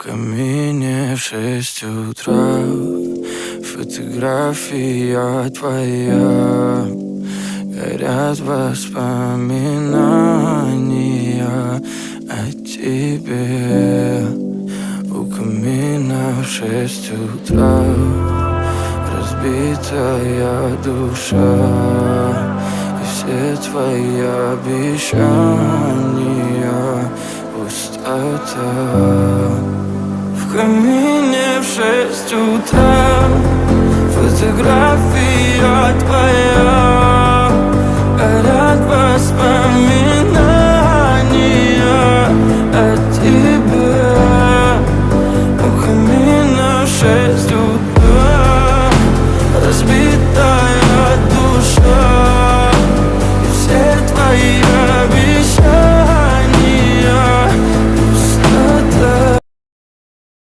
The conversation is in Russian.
камине в 6 утра фотография твоя. Горят воспоминания о тебе. У камина в 6 утра разбитая душа, и все твои обещания пустота. В камине в 6 утра фотография твоя. Горят воспоминания